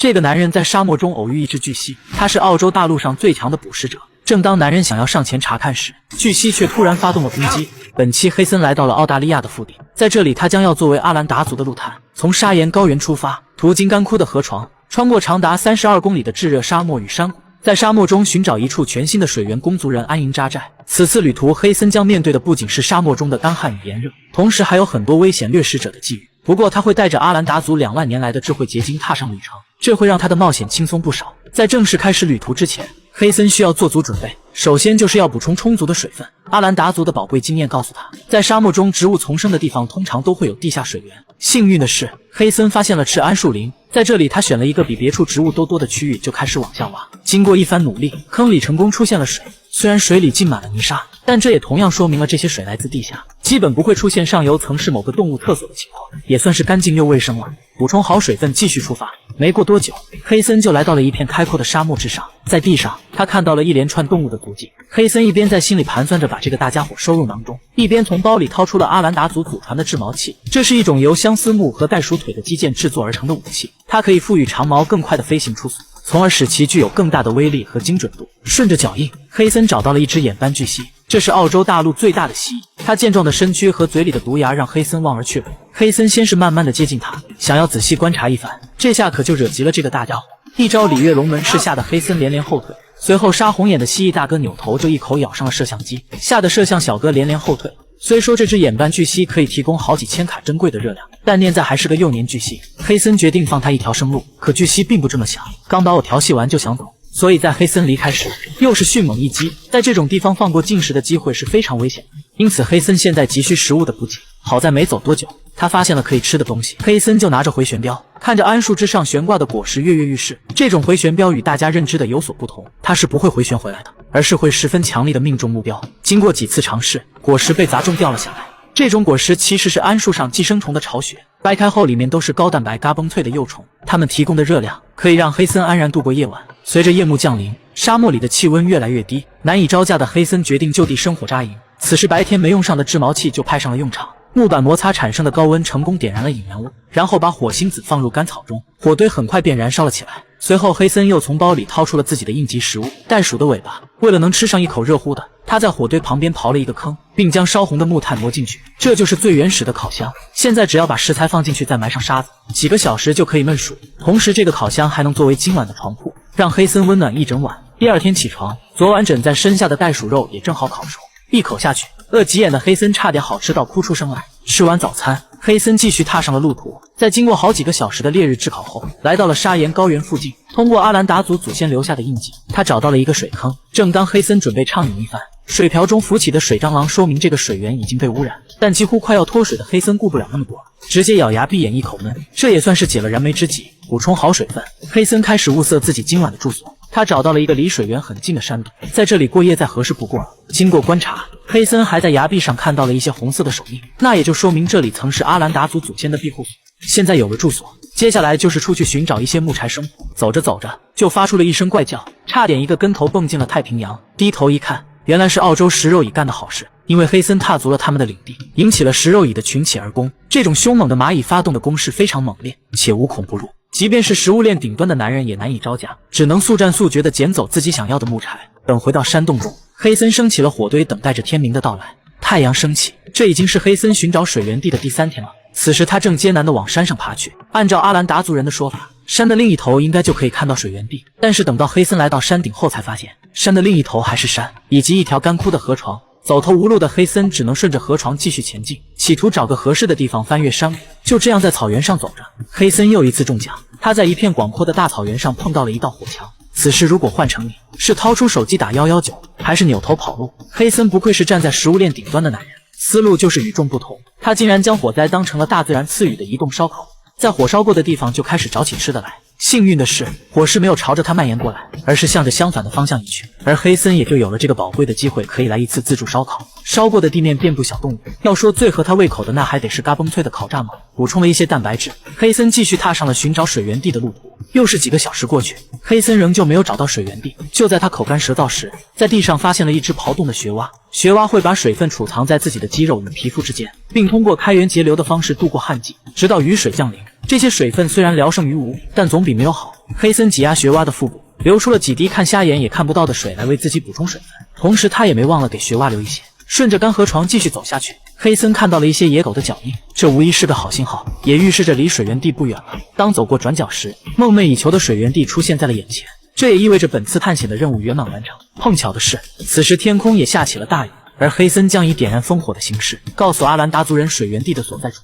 这个男人在沙漠中偶遇一只巨蜥，他是澳洲大陆上最强的捕食者。正当男人想要上前查看时，巨蜥却突然发动了攻击。本期黑森来到了澳大利亚的腹地，在这里他将要作为阿兰达族的路探，从砂岩高原出发，途经干枯的河床，穿过长达32公里的炙热沙漠与山谷，在沙漠中寻找一处全新的水源供族人安营扎寨。此次旅途，黑森将面对的不仅是沙漠中的干旱与炎热，同时还有很多危险掠食者的觊觎。不过他会带着阿兰达族2万年来的智慧结晶踏上旅程，这会让他的冒险轻松不少。在正式开始旅途之前，黑森需要做足准备，首先就是要补充充足的水分。阿兰达族的宝贵经验告诉他，在沙漠中植物丛生的地方通常都会有地下水源。幸运的是，黑森发现了赤桉树林，在这里他选了一个比别处植物都多的区域，就开始往下挖。经过一番努力，坑里成功出现了水。虽然水里浸满了泥沙，但这也同样说明了这些水来自地下，基本不会出现上游曾是某个动物厕所的情况，也算是干净又卫生了。补充好水分，继续出发。没过多久，黑森就来到了一片开阔的沙漠之上，在地上他看到了一连串动物的足迹。黑森一边在心里盘算着把这个大家伙收入囊中，一边从包里掏出了阿兰达族祖传的制毛器。这是一种由相思木和袋鼠腿的肌腱制作而成的武器，它可以赋予长矛更快的飞行出速，从而使其具有更大的威力和精准度。顺着脚印，黑森找到了一只眼斑巨蜥，这是澳洲大陆最大的蜥蜴。它健壮的身躯和嘴里的毒牙让黑森望而却步。黑森先是慢慢的接近它，想要仔细观察一番，这下可就惹急了这个大家伙。一招鲤跃龙门式吓得黑森连连后退，随后杀红眼的蜥蜴大哥扭头就一口咬上了摄像机，吓得摄像小哥连连后退。虽说这只眼斑巨蜥可以提供好几千卡珍贵的热量，但念在还是个幼年巨蜥，黑森决定放它一条生路。可巨蜥并不这么想，刚把我调戏完就想走，所以在黑森离开时又是迅猛一击。在这种地方放过进食的机会是非常危险的，因此黑森现在急需食物的补给。好在没走多久，他发现了可以吃的东西。黑森就拿着回旋镖，看着桉树之上悬挂的果实跃跃欲试。这种回旋镖与大家认知的有所不同，它是不会回旋回来的，而是会十分强力的命中目标。经过几次尝试，果实被砸中掉了下来。这种果实其实是桉树上寄生虫的巢穴，掰开后里面都是高蛋白嘎嘣脆的幼虫，它们提供的热量可以让黑森安然度过夜晚。随着夜幕降临，沙漠里的气温越来越低，难以招架的黑森决定就地生火扎营。此时白天没用上的制毛器就派上了用场，木板摩擦产生的高温成功点燃了引燃物，然后把火星子放入干草中，火堆很快便燃烧了起来。随后黑森又从包里掏出了自己的应急食物袋鼠的尾巴，为了能吃上一口热乎的，他在火堆旁边刨了一个坑，并将烧红的木炭挪进去，这就是最原始的烤箱。现在只要把食材放进去，再埋上沙子，几个小时就可以焖熟。同时这个烤箱还能作为今晚的床铺，让黑森温暖一整晚。第二天起床，昨晚枕在身下的袋鼠肉也正好烤熟，一口下去，饿急眼的黑森差点好吃到哭出声来。吃完早餐，黑森继续踏上了路途。在经过好几个小时的烈日炙烤后，来到了砂岩高原附近。通过阿兰达族祖先留下的印记，他找到了一个水坑。正当黑森准备畅饮一番，水瓢中浮起的水蟑螂说明这个水源已经被污染，但几乎快要脱水的黑森顾不了那么多，直接咬牙闭眼一口闷，这也算是解了燃眉之急。补充好水分，黑森开始物色自己今晚的住所。他找到了一个离水源很近的山洞，在这里过夜再合适不过了。经过观察，黑森还在崖壁上看到了一些红色的手印，那也就说明这里曾是阿兰达族祖先的庇护所。现在有了住所，接下来就是出去寻找一些木柴生火。走着走着，就发出了一声怪叫，差点一个跟头蹦进了太平洋。低头一看，原来是澳洲食肉蚁干的好事，因为黑森踏足了他们的领地，引起了食肉蚁的群起而攻。这种凶猛的蚂蚁发动的攻势非常猛烈，且无孔不入。即便是食物链顶端的男人也难以招架，只能速战速决地捡走自己想要的木柴。等回到山洞中，黑森升起了火堆，等待着天明的到来。太阳升起，这已经是黑森寻找水源地的第3天了。此时他正艰难地往山上爬去。按照阿兰达族人的说法，山的另一头应该就可以看到水源地，但是等到黑森来到山顶后才发现，山的另一头还是山，以及一条干枯的河床。走投无路的黑森只能顺着河床继续前进，企图找个合适的地方翻越山谷。就这样在草原上走着，黑森又一次中奖。他在一片广阔的大草原上碰到了一道火墙。此时如果换成你，是掏出手机打119，还是扭头跑路？黑森不愧是站在食物链顶端的男人，思路就是与众不同。他竟然将火灾当成了大自然赐予的移动烧烤，在火烧过的地方就开始找起吃的来。幸运的是，火势没有朝着他蔓延过来，而是向着相反的方向移去，而黑森也就有了这个宝贵的机会，可以来一次自助烧烤。烧过的地面遍布小动物，要说最合他胃口的，那还得是嘎嘣脆的烤炸毛。补充了一些蛋白质，黑森继续踏上了寻找水源地的路途。又是几个小时过去，黑森仍旧没有找到水源地。就在他口干舌燥时，在地上发现了一只刨动的穴蛙。穴蛙会把水分储藏在自己的肌肉与皮肤之间，并通过开源节流的方式度过旱季，直到雨水降临。这些水分虽然聊胜于无，但总比没有好。黑森挤压雪蛙的腹部，流出了几滴看瞎眼也看不到的水来为自己补充水分，同时他也没忘了给雪蛙留一些。顺着干河床继续走下去，黑森看到了一些野狗的脚印，这无疑是个好信号，也预示着离水源地不远了。当走过转角时，梦寐以求的水源地出现在了眼前，这也意味着本次探险的任务圆满完成。碰巧的是，此时天空也下起了大雨，而黑森将以点燃烽火的形式告诉阿兰达族人水源地的所在处。